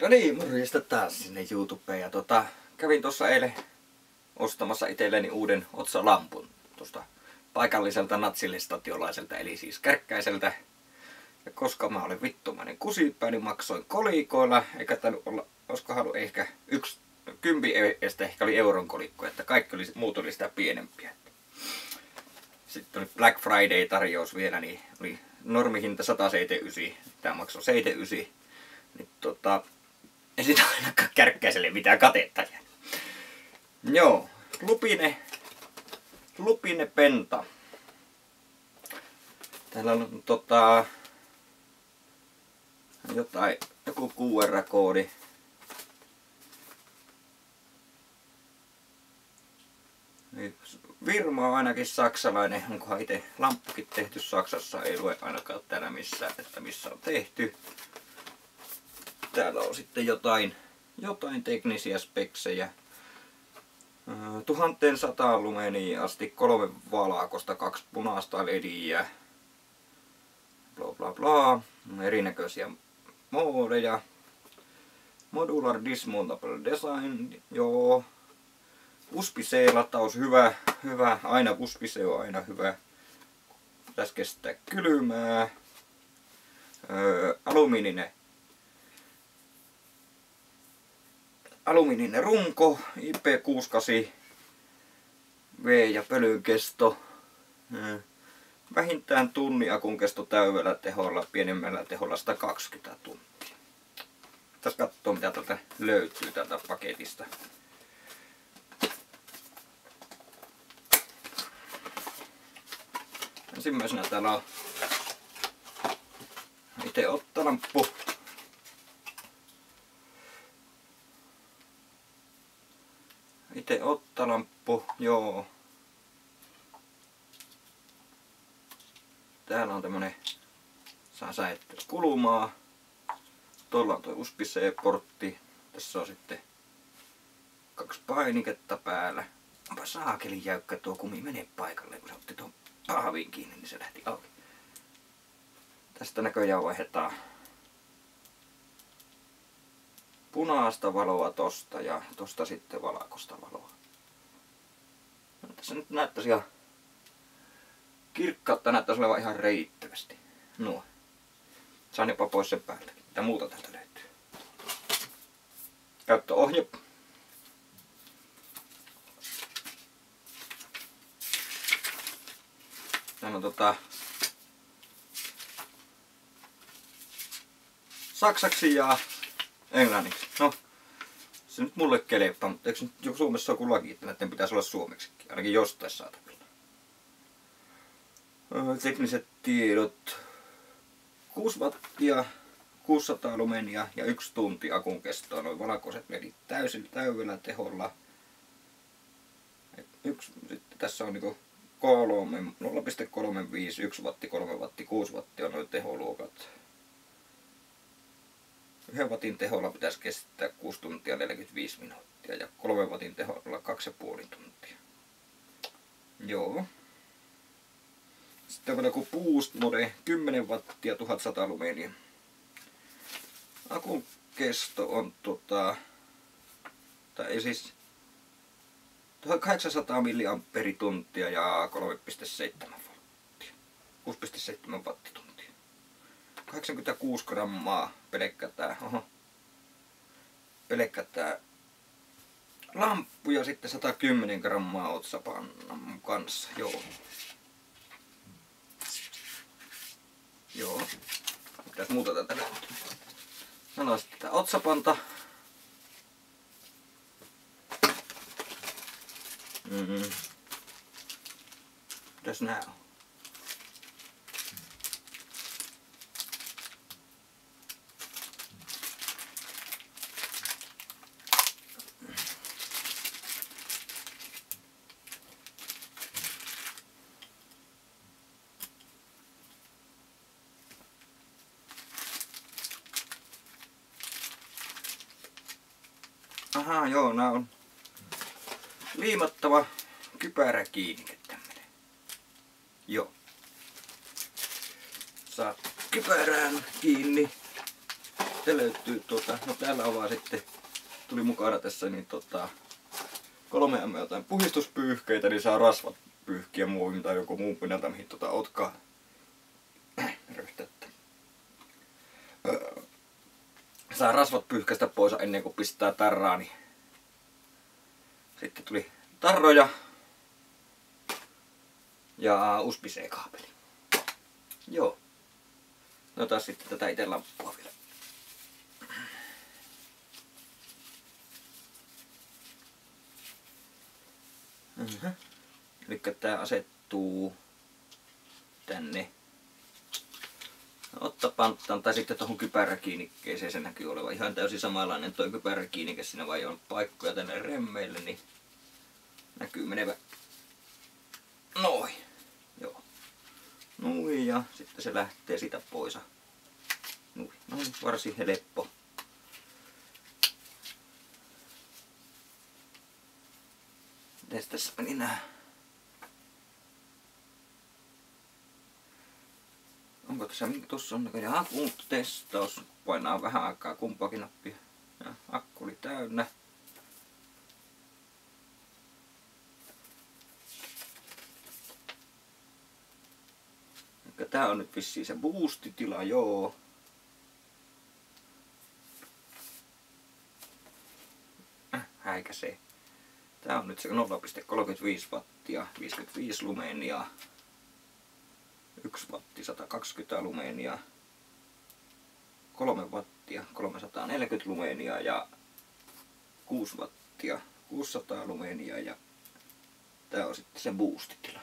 No niin, morjesta taas sinne YouTubeen. Ja kävin tuossa eilen ostamassa itselleni uuden otsalampun tuosta paikalliselta natsilistatiolaiselta, eli siis Kärkkäiseltä. Ja koska mä olen vittumainen kusipää, niin maksoin kolikoilla, eikä tainnut olla, olisikohan ollut ehkä yksi kympi estä, ehkä oli euron kolikko, että kaikki oli, muut oli sitä pienempiä. Sitten oli Black Friday tarjous vielä, niin oli normihinta 179, tää maksoi 79. Niin ei sitä ainakaan Kärkkäiselle mitään katetta jäänyt. Joo, Lupine Penta. Täällä on joku QR-koodi. Firma on ainakin saksalainen, onkohan itse lamppukin tehty Saksassa, ei lue ainakaan täällä missään, että missä on tehty. Täällä on sitten jotain teknisiä speksejä. 1100 lumenia asti, 3 valkoista, 2 punaista lediä. Bla bla bla. Erinäköisiä moodeja. Modular dismountable design, joo. USB-C-lataus, hyvä. Aina USB-C on aina hyvä. Pitäisi kestää kylmää. Alumiininen runko, IP68, V- ja pölyn kesto. Vähintään tunnin akun kesto täydellä teholla, pienemmällä teholla 120 tuntia. Tässä katsoo mitä täältä löytyy tältä paketista. Ensimmäisenä täällä on itse ottalamppu. Joo. Täällä on tämmönen, saa säilyttää kulumaa. Tuolla on tuo USB-C-portti. Tässä on sitten 2 painiketta päällä. Onpa saakelin jäykkä tuo kumi, mene paikalle, kun se otti tuon pahviin kiinni, niin se lähti auki. Tästä näköjään vaihdetaan punaista valoa tosta ja tosta sitten valkoista valoa. No, tässä nyt näyttäisi ihan kirkkautta, näyttäisi olevan ihan riittävästi. Nuo. Sain jopa pois sen päältäkin. Mitä muuta täältä löytyy? Käyttöohje. Täällä on saksaksi ja englanniksi. No, se nyt mulle kelepaa, mutta eikö nyt Suomessa ole joku laki, että näiden pitäisi olla suomeksikin, ainakin jostain saatavilla. Tekniset tiedot. 6 wattia, 600 lumenia ja 1 tunti akun kestoa. Noin valkoiset ledit täydellä teholla. Sitten tässä on niinku 0,35, 1 watti, 3 watti, 6 wattia on noin teholuokat. 1 watin teholla pitäisi kestää 6 tuntia 45 minuuttia ja 3 watin teholla 2,5 tuntia. Joo. Sitten on vielä joku Boost Mode, 10 wattia, 1100 lumenia. Akun kesto on tai siis 1800 milliamperituntia ja 3,7 wattia. 6,7 wattituntia. 86 grammaa pelkkä tää lamppu ja sitten 110 grammaa otsapannan kanssa, joo. Joo. Mitäs muuta täältä löytyy? Meillä on sitten tää otsapanta. Mitäs nää on? Ahaa, joo, nää on liimattava kypäräkiinnike tämmönen. Joo. Saat kypärään kiinni. sitten löytyy no täällä on vaan sitten, tuli mukana tässä niin 3 M jotain puhistuspyyhkeitä, niin saa rasvat pyyhkiä muovin tai joku muun pinnalta, mihin otkaa röyhtäyttä. Saa rasvat pyyhkäistä pois ennen kuin pistää tarraa, niin sitten tuli tarroja ja USB-C-kaapeli. Joo. No taas sitten tätä itse lamppua vielä. Elikkä tää asettuu tänne ottapanttaan tai sitten tuohon kypäräkiinnikkeeseen. Se näkyy olevan ihan täysin samanlainen toi kypäräkiinnike. Siinä vai on paikkoja tänne remmeille, niin näkyy menevä noin. Joo. Noin ja sitten se lähtee siitä pois. Noin. Noin, varsin helppo. Mites tässä meni nää? Onko tässä, tuossa on näköjään akun testaus. Painaa vähän aikaa kumpaakin nappia. Ja akku oli täynnä. Tää on nyt vissiin se boostitila, joo. Häikäsee. Tää on nyt se 0,35 wattia, 55 lumeenia. 1 watti, 120 lumeenia. 3 wattia, 340 lumeenia ja 6 wattia, 600 lumeenia ja tää on sitten se boostitila.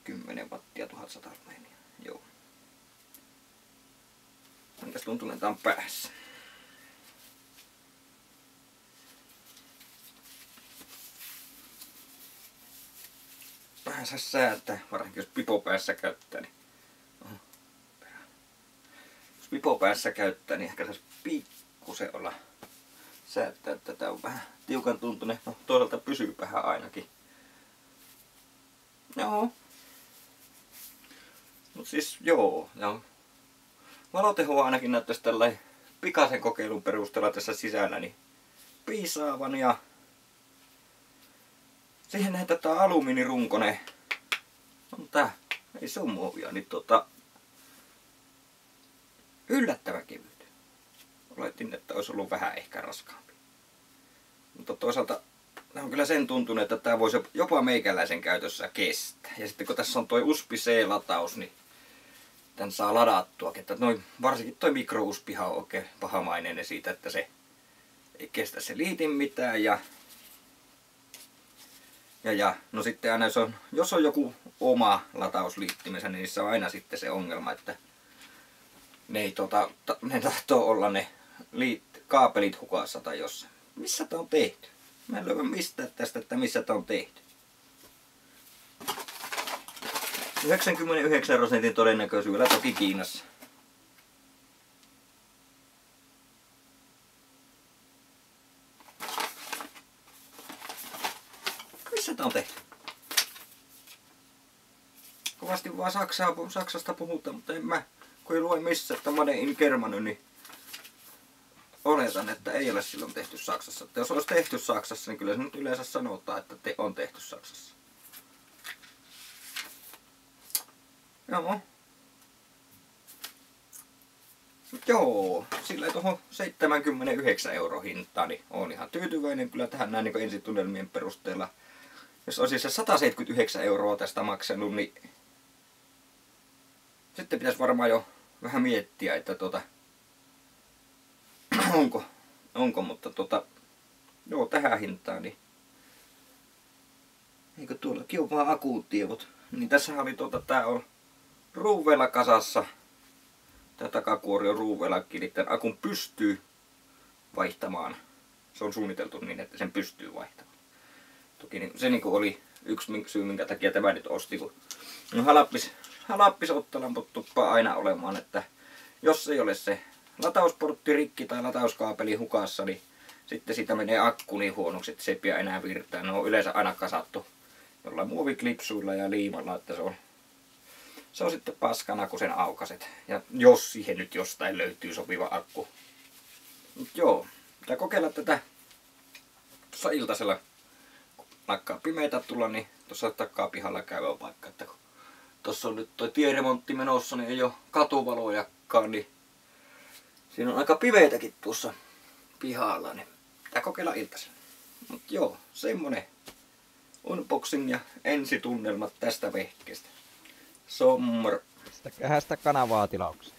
10 wattia, 1100 lumeenia. Joo. Mitäs tuntuu, että on päässä? Vähän saa säätää, varsinkin jos pipo päässä käyttää, niin jos pipo päässä käyttää, niin ehkä saisi pikkusen olla säätää, että tätä on vähän tiukan tuntunen. No toisaalta pysyy vähän ainakin. Joo. Mut siis joo. Valotehoa ainakin näyttäisi tällainen pikaisen kokeilun perusteella tässä sisällä niin piisaavan ja siihen nähdään tää alumiinirunkonen. On tää. Ei se on muovia, niin yllättävän kevyt. Oletin, että olisi ollut vähän ehkä raskaampi. Mutta toisaalta on kyllä sen tuntunut, että tää voisi jopa meikäläisen käytössä kestää. Ja sitten kun tässä on toi USB-C-lataus, niin tän saa ladattua. Että varsinkin toi mikro-USBihan on oikein pahamainen siitä, että se ei kestä se liitin mitään. Ja no sitten aina jos on joku oma latausliittimensä, niin niissä on aina sitten se ongelma, että ne tahtoo olla ne kaapelit hukassa tai jossain. Missä tää on tehty? Mä en löydä mistään tästä, että missä tää on tehty. 99% todennäköisyydellä toki Kiinassa. Missä tää on tehty? Kovasti vaan Saksasta puhutaan, mutta en mä, kun ei lue missä, että Made in Germany, niin oletan, että ei ole silloin tehty Saksassa. Että jos olisi tehty Saksassa, niin kyllä se nyt yleensä sanotaan, että on tehty Saksassa. Joo. Joo, sillä tuohon 79 € hintaan, niin on ihan tyytyväinen kyllä tähän näin niin ensitunnelmien perusteella. Jos olisi se 179 € tästä maksanut, niin sitten pitäisi varmaan jo vähän miettiä, että onko, mutta joo, tähän hintaan, niin eikö tuollakin ole vaan akuutievot. Niin tässä oli tää on ruuveilla kasassa. Tää takakuori on ruuveillakin, niin tämän akun pystyy vaihtamaan. Se on suunniteltu niin, että sen pystyy vaihtamaan. Toki niin, se niinku oli yksi syy, minkä takia tämä nyt osti, kun no halappis ottolamput tuppaa aina olemaan, että jos ei ole se latausportti rikki tai latauskaapeli hukassa, niin sitten siitä menee akku niin huonoksi, että se ei pidä enää virtaa. Ne on yleensä aina kasattu jollain muoviklipsuilla ja liimalla, että se on se on sitten paskana, kun sen aukaset. Ja jos siihen nyt jostain löytyy sopiva akku. Mut joo, pitää kokeilla tätä tuossa iltasella. Kun nakkaa pimeitä tulla, niin tuossa takapihalla käyvä paikka. Että kun tuossa on nyt toi tieremontti menossa, niin ei ole katuvalojakaan, niin siinä on aika pimeitäkin tuossa pihalla. Niin pitää kokeilla iltasella. Mut joo, semmonen unboxing ja ensitunnelmat tästä vehkeestä. Sommor. Sitä kanavaa tilaukseen.